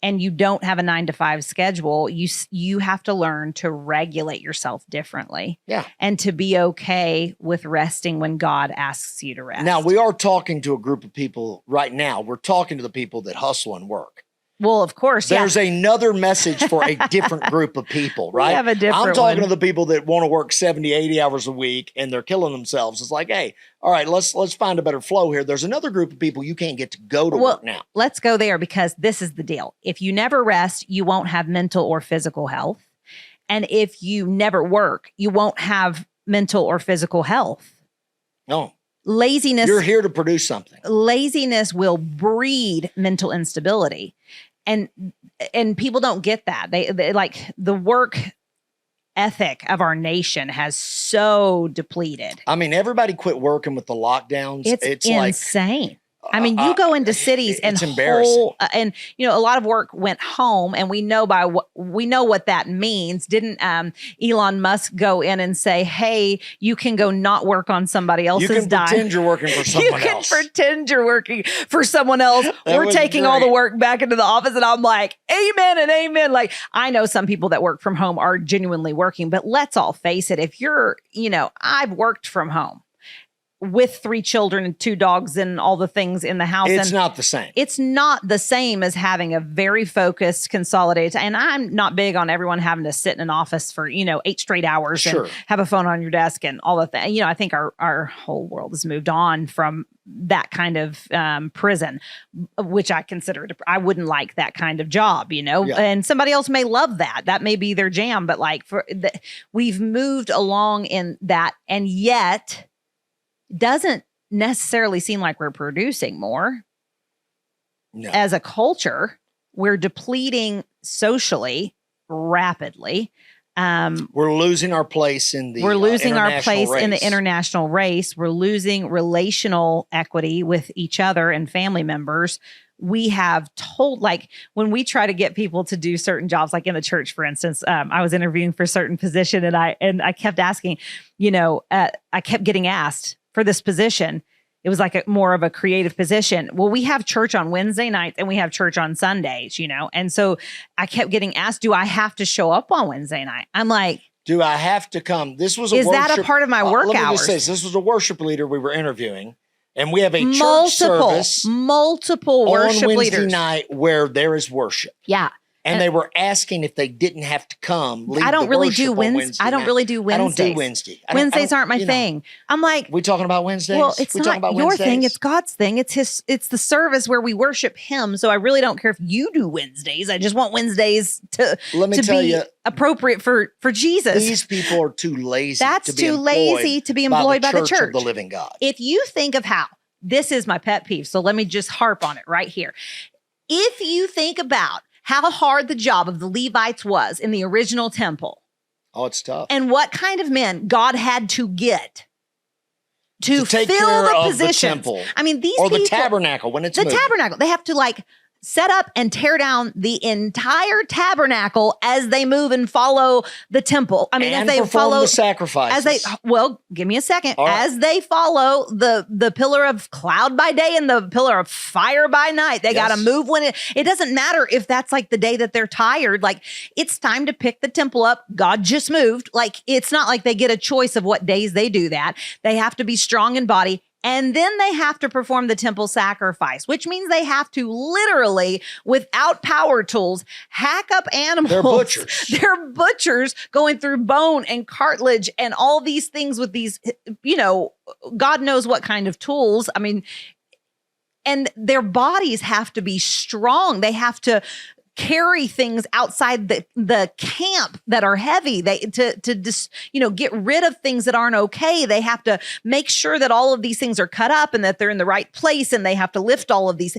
and you don't have a 9-to-5 schedule, you have to learn to regulate yourself differently. Yeah. And to be okay with resting when God asks you to rest. Now, we are talking to a group of people right now. We're talking to the people that hustle and work. Well, of course, there's another message for a different group of people, right? We have a different I'm talking to the people that want to work 70, 80 hours a week and they're killing themselves. It's like, hey, all right, let's find a better flow here. There's another group of people you can't get to go to work now. Let's go there because this is the deal. If you never rest, you won't have mental or physical health. And if you never work, you won't have mental or physical health. No. Laziness. You're here to produce something. Laziness will breed mental instability. And people don't get that. They like the work ethic of our nation has so depleted. I mean, everybody quit working with the lockdowns. It's insane. I mean, you go into cities and it's embarrassing. And you know, a lot of work went home, and we know what that means. Didn't Elon Musk go in and say, "Hey, you can go not work on somebody else's dime. Pretend you're working for someone else. You can pretend you're working for someone else. We're taking all the work back into the office." And I'm like, amen and amen. Like, I know some people that work from home are genuinely working, but let's all face it. If you're, I've worked from home with 3 children and 2 dogs and all the things in the house. It's not the same. It's not the same as having a very focused, consolidated. And I'm not big on everyone having to sit in an office for, 8 straight hours and have a phone on your desk and all the things. I think our whole world has moved on from that kind of prison, which I consider, I wouldn't like that kind of job, and somebody else may love that. That may be their jam, but we've moved along in that. And yet, doesn't necessarily seem like we're producing more. No. As a culture, we're depleting socially rapidly. We're losing our place in the in the international race. We're losing relational equity with each other and family members. We have told, when we try to get people to do certain jobs, like in the church, for instance, I was interviewing for a certain position, and I kept asking, I kept getting asked for this position. It was like more of a creative position. Well, we have church on Wednesday nights and we have church on Sundays, and so I kept getting asked, do I have to show up on Wednesday night? I'm like, do I have to come? Is that a part of my work hours? Let me just say this was a worship leader we were interviewing. And we have a church service, multiple worship on Wednesday leaders night where there is worship. Yeah. And they were asking if they didn't have to come. I don't really do Wednesdays. I don't do Wednesday. Wednesdays aren't my thing. I'm like, we talking about Wednesdays? Well, it's not your thing. It's God's thing. It's the service where we worship Him. So I really don't care if you do Wednesdays. I just want Wednesdays to be appropriate for Jesus. These people are too lazy. That's too lazy to be employed by the church of the living God. If you think of how this is my pet peeve, so let me just harp on it right here. If you think about how hard the job of the Levites was in the original temple. Oh, it's tough. And what kind of men God had to get to take fill care the of positions. The temple. I mean, these or people, the tabernacle when it's moving. Tabernacle. They have to set up and tear down the entire tabernacle as they move and follow the temple. I mean, and as they follow the sacrifices. Give me a second. Right. As they follow the pillar of cloud by day and the pillar of fire by night, they got to move when it doesn't matter if that's the day that they're tired. It's time to pick the temple up. God just moved. It's not like they get a choice of what days they do that. They have to be strong in body. And then they have to perform the temple sacrifice, which means they have to literally, without power tools, hack up animals. They're butchers. They're butchers going through bone and cartilage and all these things with these, God knows what kind of tools. I mean, and their bodies have to be strong. They have to carry things outside the camp that are heavy. They to just get rid of things that aren't okay. They have to make sure that all of these things are cut up and that they're in the right place, and they have to lift all of these.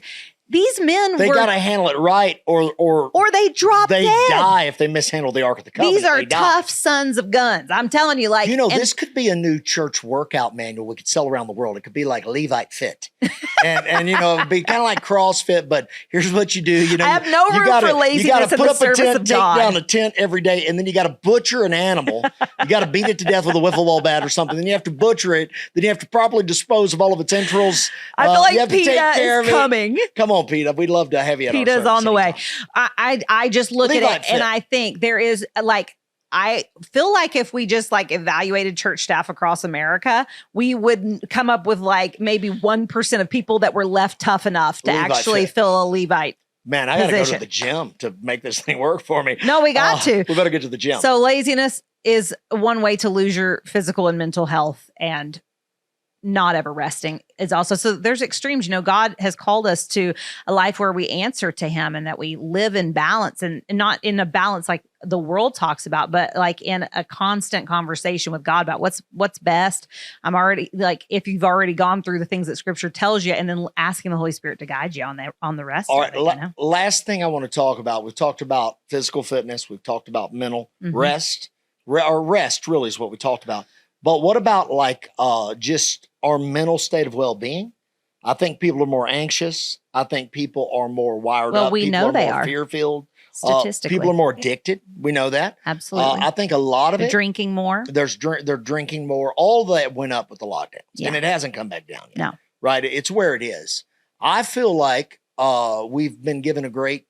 These men they got to handle it right, or they drop dead. They die if they mishandle the Ark of the Covenant. These are tough sons of guns. I'm telling you, this could be a new church workout manual we could sell around the world. It could be like Levite Fit, and it'd be kind of like CrossFit. But here's what you do. I have no room for laziness. You got to put up a tent, take God. down a tent every day, and then you got to butcher an animal. You got to beat it to death with a wiffle ball bat or something. Then you have to butcher it. Then you have to properly dispose of all of its entrails. I feel like PETA is coming. Come on, PETA. We'd love to have you at our service. PETA's on the way. I just look at it and I think there is I feel like if we just evaluated church staff across America, we would come up with maybe 1% of people that were left tough enough to actually fill a Levite. Man, I got to go to the gym to make this thing work for me. No, we got to. We better get to the gym. So laziness is one way to lose your physical and mental health, and not ever resting is also, so there's extremes. God has called us to a life where we answer to him and that we live in balance, and not in a balance like the world talks about, but like in a constant conversation with God about what's best. I'm already like, if you've already gone through the things that scripture tells you, and then asking the Holy Spirit to guide you on the rest. All of right. it, Last thing I want to talk about, we've talked about physical fitness. We've talked about mental rest, or rest really is what we talked about. But what about like just our mental state of well-being? I think people are more anxious. I think people are more wired up. We people know are they more are. fear-filled. Statistically, people are more addicted. We know that. Absolutely. I think a lot of They're it. drinking more. They're drinking more. All that went up with the lockdowns, and it hasn't come back down yet. No. Right? It's where it is. I feel like we've been given a great,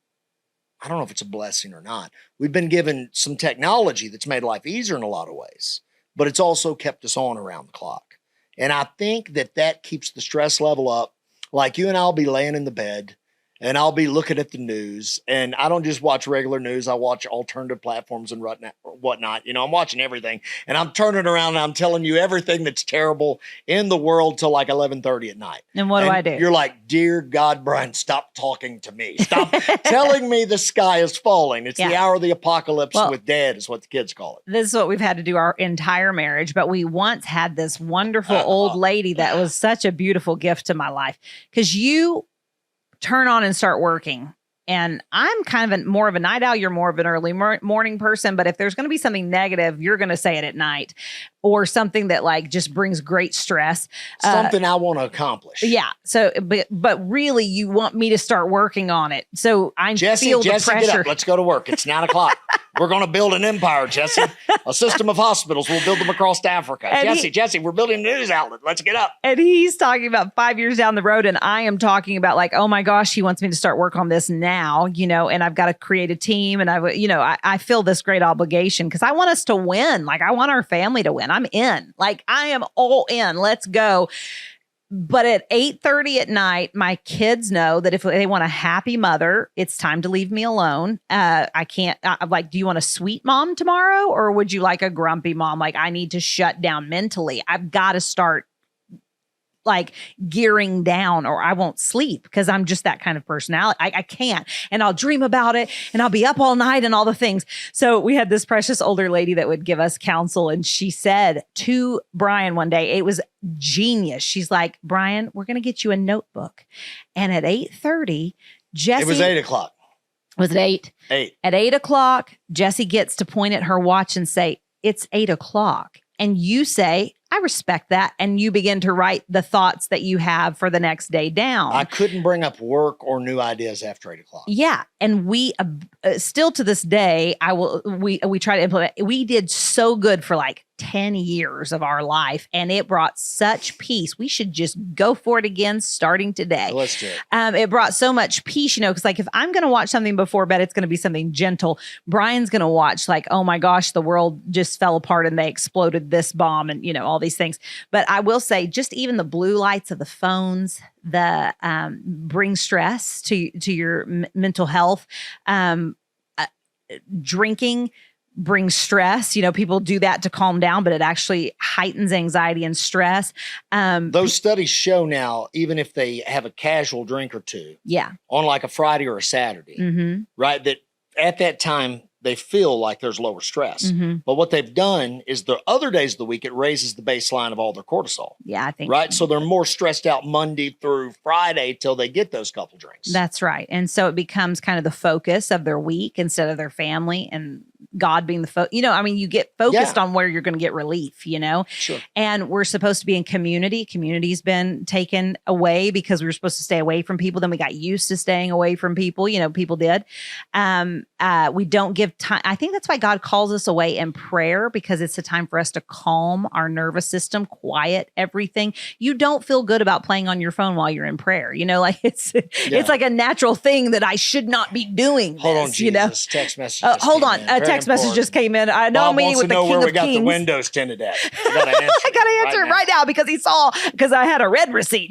I don't know if it's a blessing or not. We've been given some technology that's made life easier in a lot of ways, but it's also kept us on around the clock. And I think that keeps the stress level up. Like you and I'll be laying in the bed and I'll be looking at the news, and I don't just watch regular news. I watch alternative platforms and whatnot. I'm watching everything, and I'm turning around and I'm telling you everything that's terrible in the world till like 11:30 at night. And what do I do? You're like, dear God, Brian, stop talking to me. Stop telling me the sky is falling. It's the hour of the apocalypse with dad is what the kids call it. This is what we've had to do our entire marriage. But we once had this wonderful old lady that was such a beautiful gift to my life, because you turn on and start working. And I'm kind of more of a night owl. You're more of an early morning person. But if there's going to be something negative, you're going to say it at night, or something that like just brings great stress. Something I want to accomplish. Yeah. So, but really, you want me to start working on it. So I feel the pressure. Get up. Let's go to work. It's 9:00. We're going to build an empire, Jessi. A system of hospitals. We'll build them across Africa. Jessi, we're building a news outlet. Let's get up. And he's talking about 5 years down the road, and I am talking about like, oh my gosh, he wants me to start work on this now, and I've got to create a team, and I feel this great obligation because I want us to win. Like I want our family to win. I'm in. Like I am all in. Let's go. But at 8:30 at night, my kids know that if they want a happy mother, it's time to leave me alone. I can't, I'm like, do you want a sweet mom tomorrow? Or would you like a grumpy mom? Like I need to shut down mentally. I've got to start like gearing down, or I won't sleep because I'm just that kind of personality. I can't. And I'll dream about it, and I'll be up all night and all the things. So we had this precious older lady that would give us counsel. And she said to Brian one day, it was genius. She's like, Brian, we're going to get you a notebook. And at 8:30, Jessi. It was 8:00. Was it 8? 8. At 8:00, Jessi gets to point at her watch and say, it's 8:00. And you say, I respect that. And you begin to write the thoughts that you have for the next day down. I couldn't bring up work or new ideas after 8:00. Yeah. And we still to this day, we try to implement. We did so good for like 10 years of our life, and it brought such peace. We should just go for it again starting today. Let's do it. It brought so much peace, because like if I'm going to watch something before bed, it's going to be something gentle. Brian's going to watch like, oh my gosh, the world just fell apart and they exploded this bomb and, all these things. But I will say just even the blue lights of the phones, bring stress to your mental health. Drinking brings stress. People do that to calm down, but it actually heightens anxiety and stress. Those studies show now, even if they have a casual drink or two, on like a Friday or a Saturday, right, that at that time they feel like there's lower stress. But what they've done is the other days of the week, it raises the baseline of all their cortisol. Yeah, I think. Right. So they're more stressed out Monday through Friday till they get those couple drinks. That's right. And so it becomes kind of the focus of their week instead of their family, and God being the focus. You get focused on where you're going to get relief, Sure. And we're supposed to be in community. Community's been taken away because we were supposed to stay away from people. Then we got used to staying away from people. People did. We don't give time. I think that's why God calls us away in prayer, because it's a time for us to calm our nervous system, quiet everything. You don't feel good about playing on your phone while you're in prayer. It's like a natural thing that I should not be doing. Hold on, Jesus. Text message. Hold on. A text message just came in. I know I'm meeting with the King of Kings. Where we got the windows tinted at. I got to answer it right now because I had a red receipt,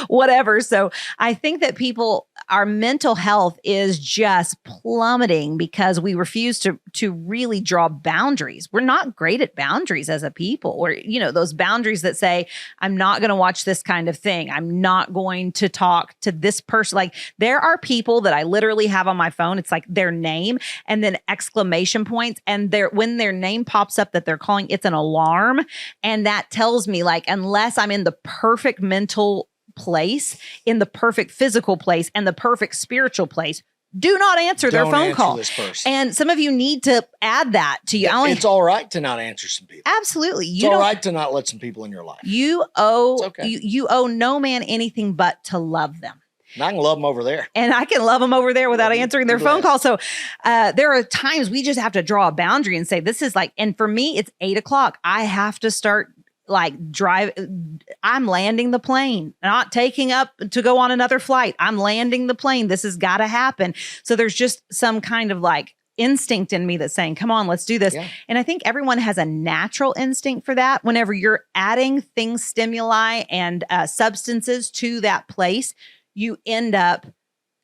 whatever. So I think that people, our mental health is just plummeting because we refuse to really draw boundaries. We're not great at boundaries as a people, or, those boundaries that say, I'm not going to watch this kind of thing. I'm not going to talk to this person. Like, there are people that I literally have on my phone. It's like their name and then exclamation points. And when their name pops up that they're calling, it's an alarm. And that tells me, like, unless I'm in the perfect mental place, in the perfect physical place, and the perfect spiritual place, do not answer their phone call. This person. And some of you need to add that to you. It's all right to not answer some people. Absolutely. It's all right to not let some people in your life. You owe you owe no man anything but to love them. And I can love them over there. And I can love them over there without answering their phone call. So there are times we just have to draw a boundary and say, this is like, and for me, it's 8:00. I have to start I'm landing the plane, not taking up to go on another flight. I'm landing the plane. This has got to happen. So there's just some kind of like instinct in me that's saying, come on, let's do this. Yeah. And I think everyone has a natural instinct for that. Whenever you're adding things, stimuli and substances to that place, you end up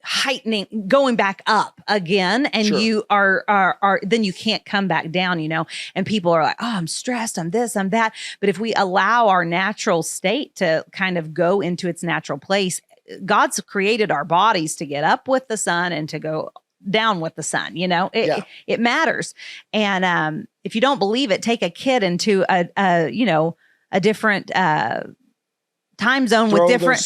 heightening, going back up again. And you are then you can't come back down, and people are like, oh, I'm stressed, I'm this, I'm that. But if we allow our natural state to kind of go into its natural place, God's created our bodies to get up with the sun and to go down with the sun. It matters. And if you don't believe it, take a kid into a different time zone with different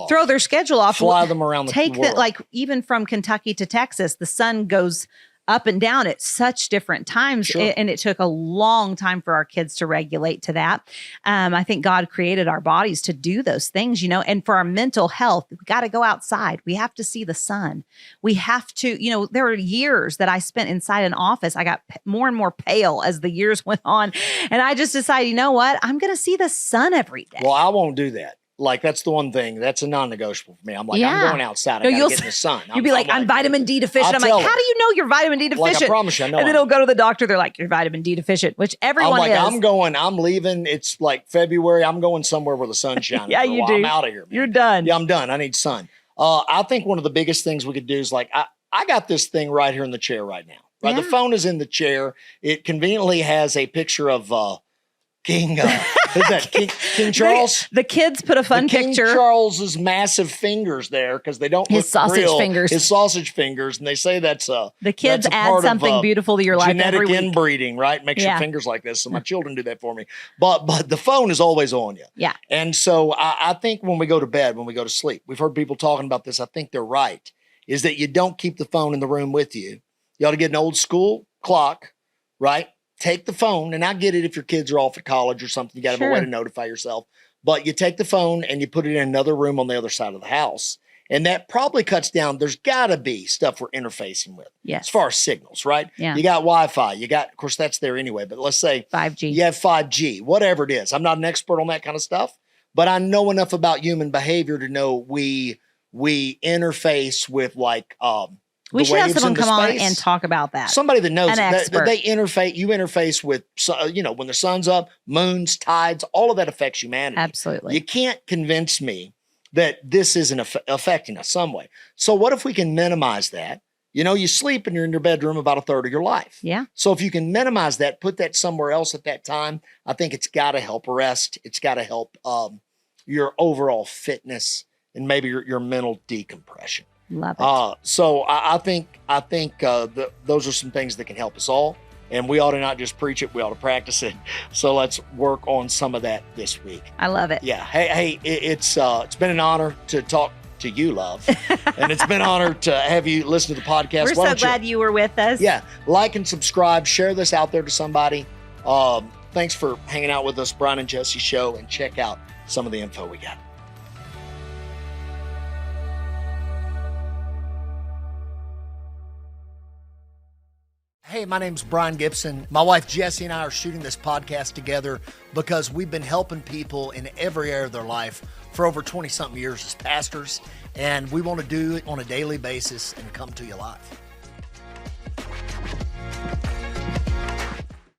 throw their schedule off, fly them around the world. Like even from Kentucky to Texas, the sun goes up and down at such different times. And it took a long time for our kids to regulate to that. I think God created our bodies to do those things, and for our mental health, we got to go outside. We have to see the sun. We have to, there were years that I spent inside an office. I got more and more pale as the years went on. And I just decided, you know what? I'm going to see the sun every day. Well, I won't do that. Like, that's the one thing that's a non-negotiable for me. I'm like, I'm going outside. I gotta get in the sun. You'll be like, I'm vitamin D deficient. I'm like, how do you know you're vitamin D deficient? Like, I promise you, I know. And then they'll go to the doctor. They're like, you're vitamin D deficient, which everyone is. I'm leaving. It's like February. I'm going somewhere where the sun's shining. Yeah, you do. I'm out of here, man. You're done. Yeah, I'm done. I need sun. I think one of the biggest things we could do is like, I got this thing right here in the chair right now. Right, yeah. The phone is in the chair. It conveniently has a picture of King Charles. The kids put a fun picture. King Charles's massive fingers there because they don't his sausage real, fingers. His sausage fingers, and they say that's the kids add something beautiful to your life. Genetic every week. Inbreeding, right? Makes your fingers like this. So my children do that for me. But the phone is always on you. Yeah. And so I think when we go to bed, when we go to sleep, we've heard people talking about this. I think they're right. Is that you don't keep the phone in the room with you. You ought to get an old school clock, right? Take the phone, and I get it if your kids are off at college or something, you got to have a way to notify yourself. But you take the phone and you put it in another room on the other side of the house. And that probably cuts down. There's got to be stuff we're interfacing with as far as signals, right? Yeah. You got Wi-Fi. You got, of course, that's there anyway. But let's say 5G. You have 5G, whatever it is. I'm not an expert on that kind of stuff, but I know enough about human behavior to know we interface with like we should have someone come on and talk about that. Somebody that knows that they interface. You interface with, when the sun's up, moons, tides, all of that affects humanity. Absolutely. You can't convince me that this isn't affecting us some way. So what if we can minimize that? You sleep and you're in your bedroom about a third of your life. Yeah. So if you can minimize that, put that somewhere else at that time, I think it's got to help rest. It's got to help your overall fitness and maybe your mental decompression. Love it. So I think those are some things that can help us all, and we ought to not just preach it; we ought to practice it. So let's work on some of that this week. I love it. Yeah. Hey, it's been an honor to talk to you, love, and it's been an honor to have you listen to the podcast. We're so glad you were with us. Yeah, like and subscribe, share this out there to somebody. Thanks for hanging out with us, Brian and Jessi Show, and check out some of the info we got. Hey, my name's Brian Gibson. My wife Jessi and I are shooting this podcast together because we've been helping people in every area of their life for over 20-something years as pastors, and we want to do it on a daily basis and come to you live.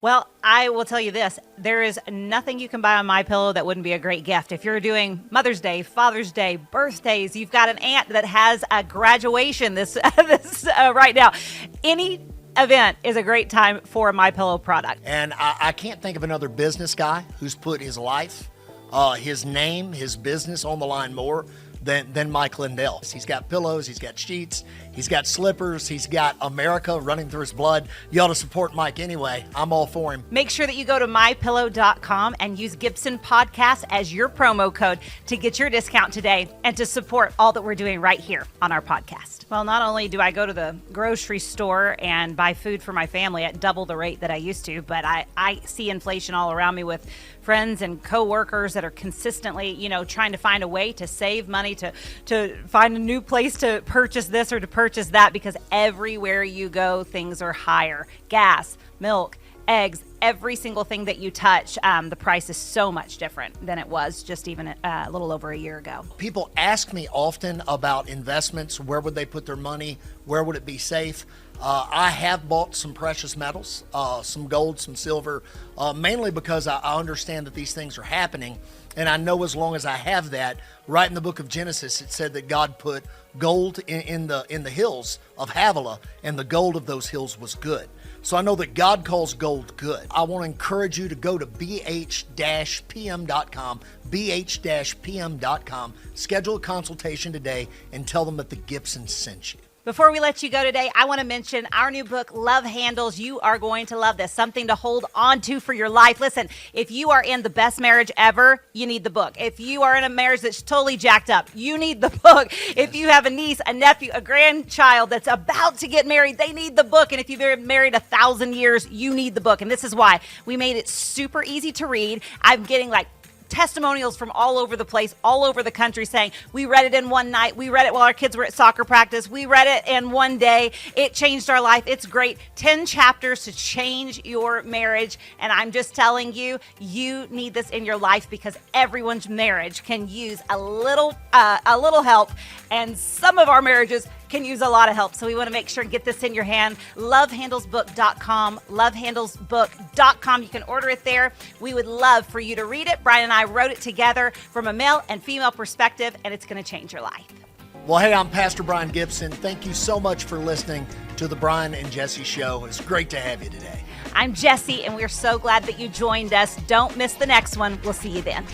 Well, I will tell you this. There is nothing you can buy on MyPillow that wouldn't be a great gift. If you're doing Mother's Day, Father's Day, birthdays, you've got an aunt that has a graduation this right now. Any event is a great time for a MyPillow product. And I can't think of another business guy who's put his life, his name, his business on the line more than Mike Lindell. He's got pillows, he's got sheets, he's got slippers, he's got America running through his blood. You ought to support Mike anyway. I'm all for him. Make sure that you go to mypillow.com and use Gibson Podcast as your promo code to get your discount today and to support all that we're doing right here on our podcast. Well, not only do I go to the grocery store and buy food for my family at double the rate that I used to, but I see inflation all around me with friends and coworkers that are consistently, trying to find a way to save money, to find a new place to purchase this or to purchase that, because everywhere you go, things are higher. Gas, milk, eggs, every single thing that you touch, the price is so much different than it was just even a little over a year ago. People ask me often about investments. Where would they put their money? Where would it be safe? I have bought some precious metals, some gold, some silver, mainly because I understand that these things are happening. And I know as long as I have that, right in the book of Genesis, it said that God put gold in the hills of Havilah, and the gold of those hills was good. So I know that God calls gold good. I want to encourage you to go to bh-pm.com, bh-pm.com, schedule a consultation today, and tell them that the Gibson sent you. Before we let you go today, I want to mention our new book, Love Handles. You are going to love this. Something to hold on to for your life. Listen, if you are in the best marriage ever, you need the book. If you are in a marriage that's totally jacked up, you need the book. If you have a niece, a nephew, a grandchild that's about to get married, they need the book. And if you've been married 1,000 years, you need the book. And this is why we made it super easy to read. I'm getting testimonials from all over the place, all over the country saying, we read it in one night. We read it while our kids were at soccer practice. We read it in one day. It changed our life. It's great. 10 chapters to change your marriage. And I'm just telling you, you need this in your life because everyone's marriage can use a little help. And some of our marriages can use a lot of help. So we want to make sure and get this in your hand. Lovehandlesbook.com, lovehandlesbook.com. You can order it there. We would love for you to read it. Brian and I wrote it together from a male and female perspective, and it's going to change your life. Well, hey, I'm Pastor Brian Gibson. Thank you so much for listening to the Brian and Jessi Show. It's great to have you today. I'm Jessi, and we're so glad that you joined us. Don't miss the next one. We'll see you then.